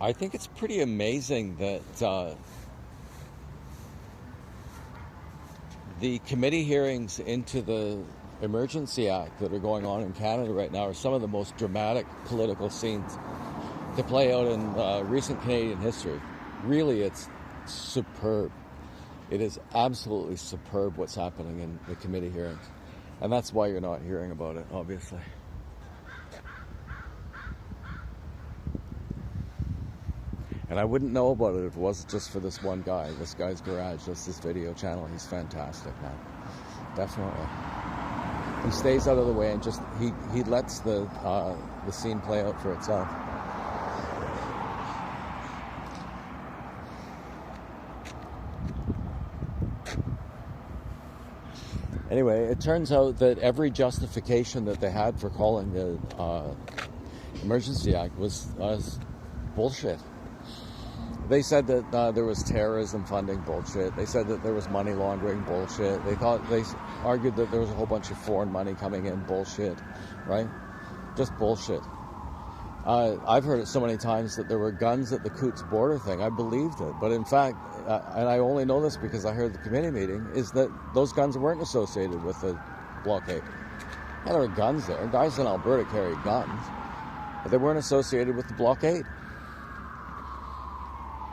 I think it's pretty amazing that the committee hearings into the Emergency Act that are going on in Canada right now are some of the most dramatic political scenes to play out in recent Canadian history. Really, it's superb. It is absolutely superb what's happening in the committee hearings. And that's why you're not hearing about it, obviously. And I wouldn't know about it if it wasn't just for this one guy, this guy's garage, just this video channel. He's fantastic, man. Definitely. He stays out of the way and just he lets the scene play out for itself. Anyway, it turns out that every justification that they had for calling the Emergency Act was bullshit. They said that there was terrorism funding, bullshit. They said that there was money laundering, bullshit. They argued that there was a whole bunch of foreign money coming in, bullshit, right? Just bullshit. I've heard it so many times that there were guns at the Coutts border thing. I believed it. But in fact, and I only know this because I heard the committee meeting, is that those guns weren't associated with the blockade. Yeah, there were guns there. Guys in Alberta carried guns. But they weren't associated with the blockade.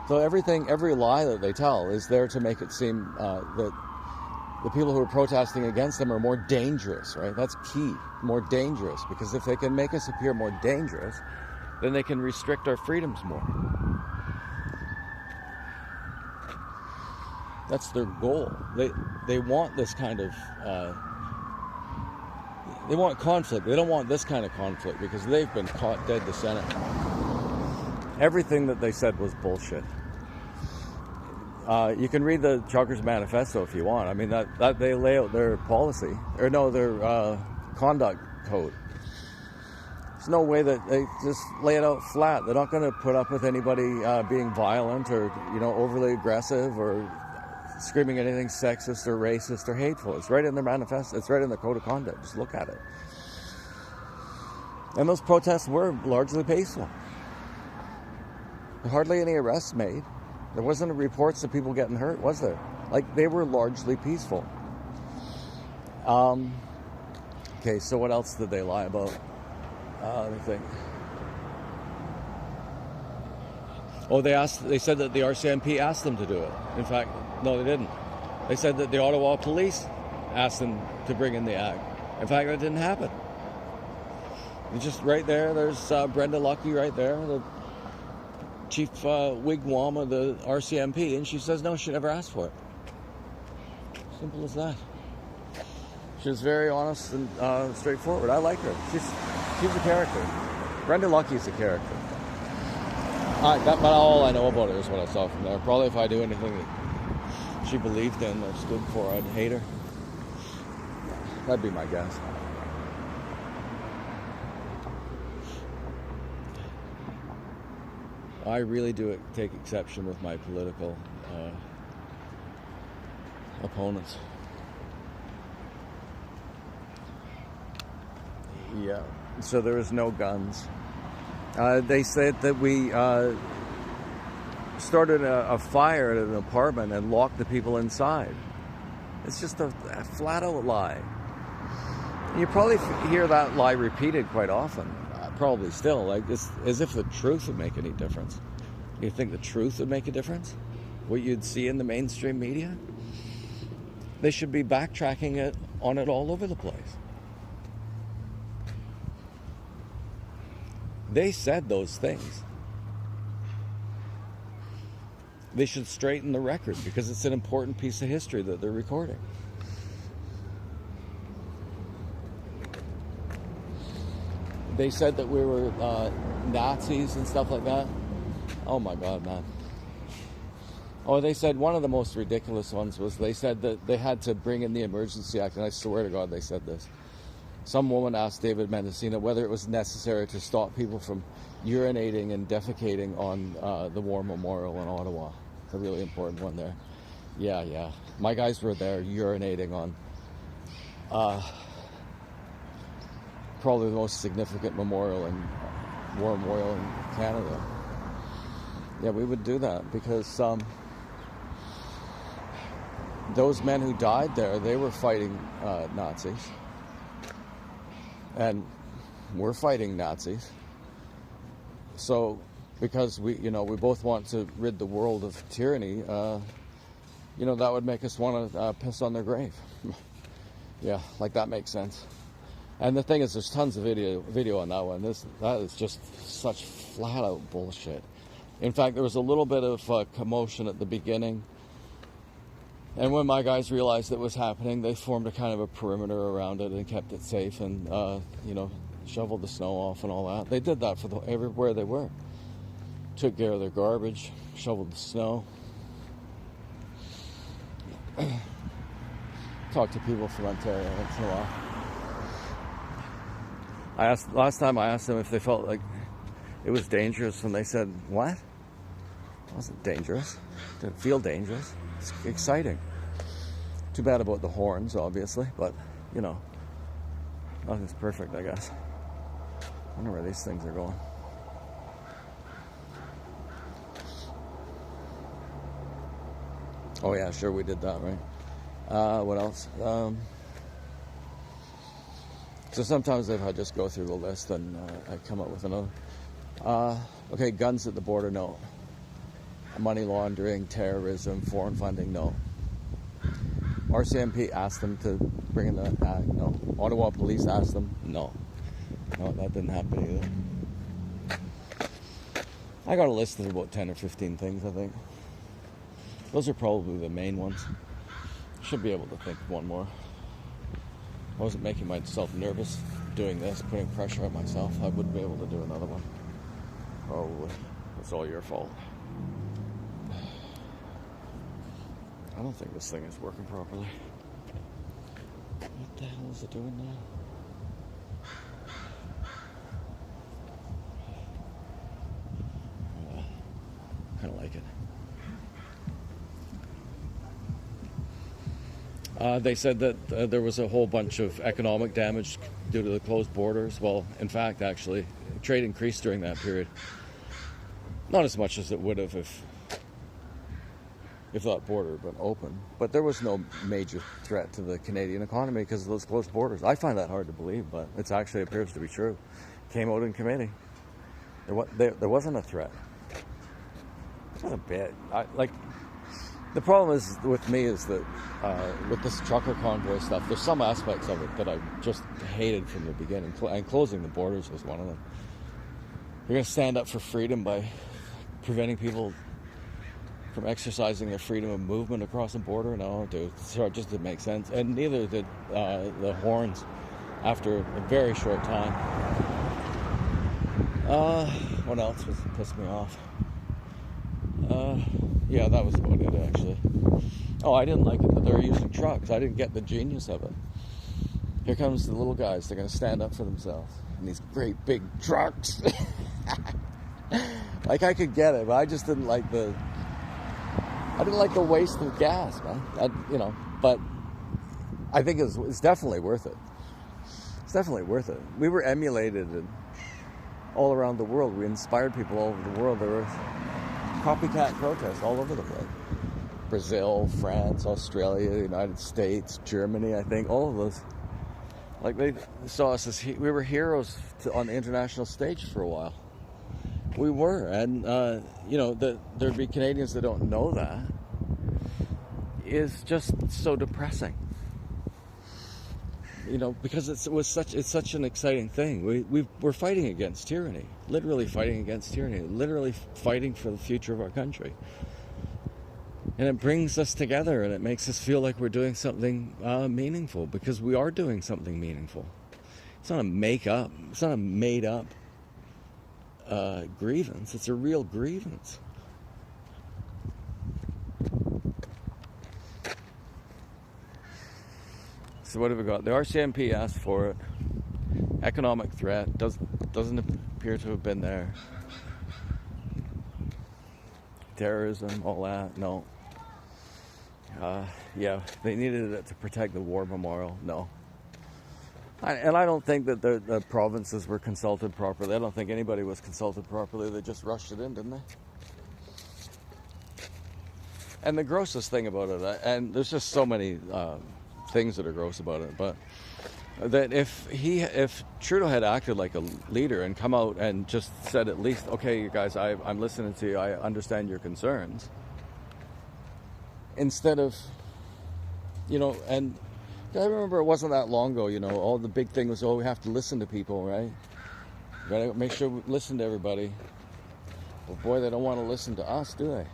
So every lie that they tell is there to make it seem that the people who are protesting against them are more dangerous, right? That's key, more dangerous. Because if they can make us appear more dangerous, then they can restrict our freedoms more. That's their goal. They want this kind of... they want conflict. They don't want this kind of conflict because they've been caught dead to center. Everything that they said was bullshit. You can read the Truckers Manifesto if you want. I mean, that they lay out their policy, or no, their conduct code. There's no way that they just lay it out flat. They're not going to put up with anybody being violent or, overly aggressive or screaming anything sexist or racist or hateful. It's right in their manifesto. It's right in the code of conduct. Just look at it. And those protests were largely peaceful. Hardly any arrests made. There wasn't reports of people getting hurt, was there? Like, they were largely peaceful. Okay, so what else did they lie about? Let me think. Oh, they said that the RCMP asked them to do it. In fact, no, they didn't. They said that the Ottawa police asked them to bring in the act. In fact, that didn't happen. It's just right there. There's Brenda Lucky right there, the chief wigwam of the RCMP, and she says no, she never asked for it. Simple as that. She was very honest and straightforward. I like her. She's a character. Brenda Lucky's a character. But all I know about her is what I saw from there. Probably if I do anything that she believed in or stood for, I'd hate her. That'd be my guess. I really do take exception with my political opponents. Yeah, so there was no guns. They said that we started a fire at an apartment and locked the people inside. It's just a flat-out lie. You probably hear that lie repeated quite often. Probably still, like as if the truth would make any difference. You think the truth would make a difference? What you'd see in the mainstream media? They should be backtracking on it all over the place. They said those things. They should straighten the record because it's an important piece of history that they're recording. They said that we were Nazis and stuff like that. Oh my God, man. Oh, they said one of the most ridiculous ones was they said that they had to bring in the Emergency Act, and I swear to God they said this. Some woman asked David Mendocino whether it was necessary to stop people from urinating and defecating on the War Memorial in Ottawa. It's a really important one there. Yeah. My guys were there urinating on probably the most significant war memorial in Canada. Yeah, we would do that because those men who died there, they were fighting Nazis. And we're fighting Nazis. So, because we both want to rid the world of tyranny, that would make us want to piss on their grave. Yeah, like that makes sense. And the thing is, there's tons of video on that one. That is just such flat out bullshit. In fact, there was a little bit of commotion at the beginning. And when my guys realized it was happening, they formed a kind of a perimeter around it and kept it safe and, shoveled the snow off and all that. They did that for everywhere they were. Took care of their garbage, shoveled the snow. Talked to people from Ontario once in a while. Last time I asked them if they felt like it was dangerous, and they said, what? It wasn't dangerous. It didn't feel dangerous. It's exciting. Too bad about the horns, obviously, but, nothing's perfect, I guess. I wonder where these things are going. Oh yeah, sure, we did that, right? What else? So sometimes if I just go through the list and I come up with another. Okay, guns at the border, no. Money laundering, terrorism, foreign funding, no. RCMP asked them to bring in the act, no. Ottawa police asked them, no. No, that didn't happen either. I got a list of about 10 or 15 things, I think. Those are probably the main ones. Should be able to think of one more. I wasn't making myself nervous doing this, putting pressure on myself. I wouldn't be able to do another one. Probably. It's all your fault. I don't think this thing is working properly. What the hell is it doing now? I kind of like it. They said that there was a whole bunch of economic damage due to the closed borders. Well, in fact, actually, trade increased during that period. Not as much as it would have if that border had been open. But there was no major threat to the Canadian economy because of those closed borders. I find that hard to believe, but it actually appears to be true. Came out in committee. There wasn't a threat. Not a bit. The problem is with me is that with this trucker convoy stuff, there's some aspects of it that I just hated from the beginning, and closing the borders was one of them. You're going to stand up for freedom by preventing people from exercising their freedom of movement across the border? No, dude, it just didn't make sense. And neither did the horns after a very short time. What else was pissed me off? Yeah, that was about it, actually. Oh, I didn't like it that they were using trucks. I didn't get the genius of it. Here comes the little guys. They're going to stand up for themselves. And these great big trucks. Like, I could get it, but I just didn't like the waste of gas, man. But I think it's definitely worth it. It's definitely worth it. We were emulated all around the world. We inspired people all over the world. There were copycat protests all over the place. Brazil, France, Australia, the United States, Germany, I think, all of those. Like, they saw us as we were heroes on the international stage for a while. We were, and there'd be Canadians that don't know that. Is just so depressing. Because it's such an exciting thing. We're fighting against tyranny, literally fighting against tyranny, literally fighting for the future of our country. And it brings us together, and it makes us feel like we're doing something meaningful, because we are doing something meaningful. It's not a make-up. It's not a made-up grievance. It's a real grievance. So what have we got? The RCMP asked for it. Economic threat doesn't appear to have been there. Terrorism, all that, no. Yeah, they needed it to protect the war memorial, no. And I don't think that the provinces were consulted properly. I don't think anybody was consulted properly. They just rushed it in, didn't they? And the grossest thing about it, and there's just so many things that are gross about it, but that if Trudeau had acted like a leader and come out and just said at least, okay, you guys, I'm listening to you, I understand your concerns, instead of, and I remember it wasn't that long ago, all the big thing was, we have to listen to people, right? We gotta make sure we listen to everybody. But boy, they don't want to listen to us, do they?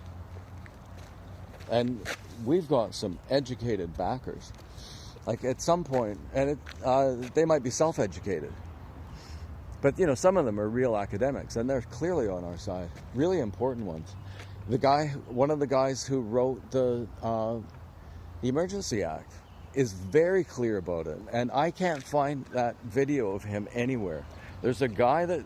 And we've got some educated backers. Like at some point, and they might be self-educated, but some of them are real academics, and they're clearly on our side. Really important ones. One of the guys who wrote the Emergency Act, is very clear about it, and I can't find that video of him anywhere. There's a guy that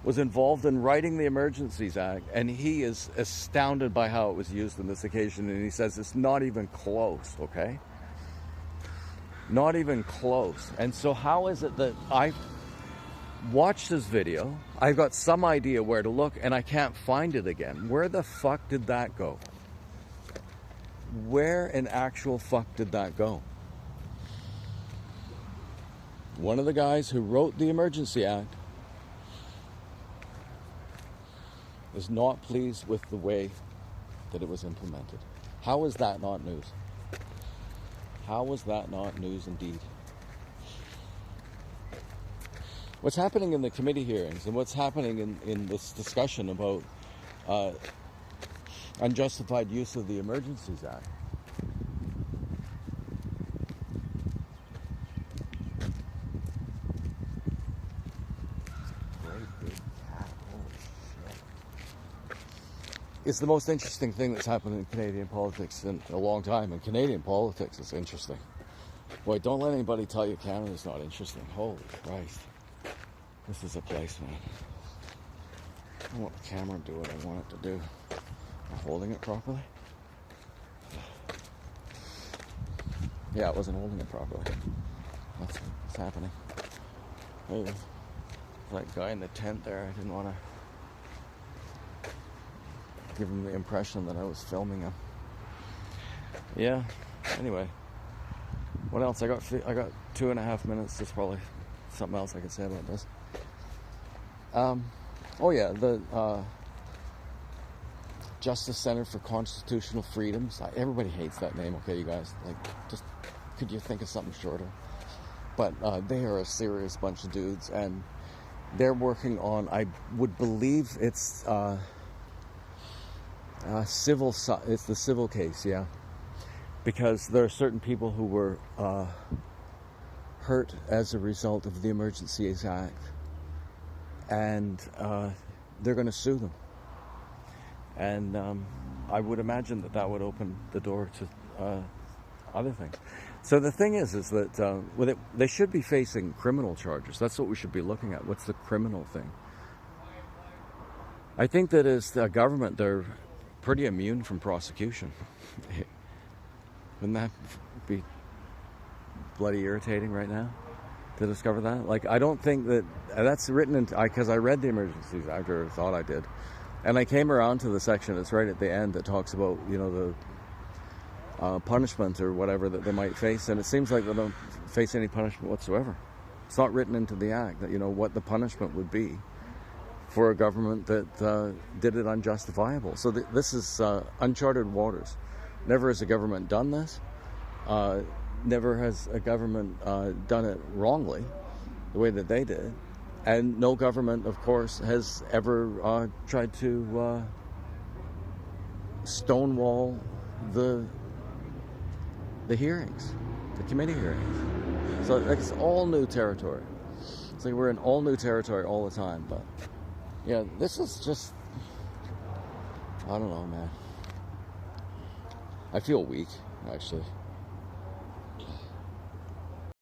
was involved in writing the Emergencies Act, and he is astounded by how it was used on this occasion, and he says it's not even close, okay? Not even close. And so how is it that I watched this video, I've got some idea where to look, and I can't find it again? Where the fuck did that go? Where in actual fuck did that go? One of the guys who wrote the Emergency Act is not pleased with the way that it was implemented. How is that not news? How is that not news indeed? What's happening in the committee hearings and what's happening in this discussion about unjustified use of the Emergencies Act? It's the most interesting thing that's happened in Canadian politics in a long time. And Canadian politics is interesting. Boy, don't let anybody tell you Canada's not interesting. Holy Christ. This is a place, man. I want the camera to do what I want it to do. Am I holding it properly? Yeah, I wasn't holding it properly. That's what's happening. Hey, that guy in the tent there, I didn't want to give him the impression that I was filming him. Yeah, anyway. What else? I got 2.5 minutes. There's probably something else I could say about this. Oh yeah, the Justice Center for Constitutional Freedoms. Everybody hates that name, okay, you guys? Like, just, could you think of something shorter? But they are a serious bunch of dudes, and they're working on, I would believe it's it's the civil case, yeah. Because there are certain people who were hurt as a result of the Emergencies Act, and they're going to sue them. And I would imagine that would open the door to other things. So the thing is that they should be facing criminal charges. That's what we should be looking at. What's the criminal thing? I think that as a government, they're pretty immune from prosecution. Wouldn't that be bloody irritating right now to discover that? Like, I don't think that's written into, because I read the Emergencies Act, or thought I did, and I came around to the section that's right at the end that talks about, the punishment or whatever that they might face, and it seems like they don't face any punishment whatsoever. It's not written into the act that, what the punishment would be for a government that did it unjustifiable. So this is uncharted waters. Never has a government done this. Never has a government done it wrongly, the way that they did. And no government, of course, has ever tried to stonewall the hearings, the committee hearings. So it's all new territory. It's like we're in all new territory all the time. But yeah, this is just, I don't know, man. I feel weak, actually.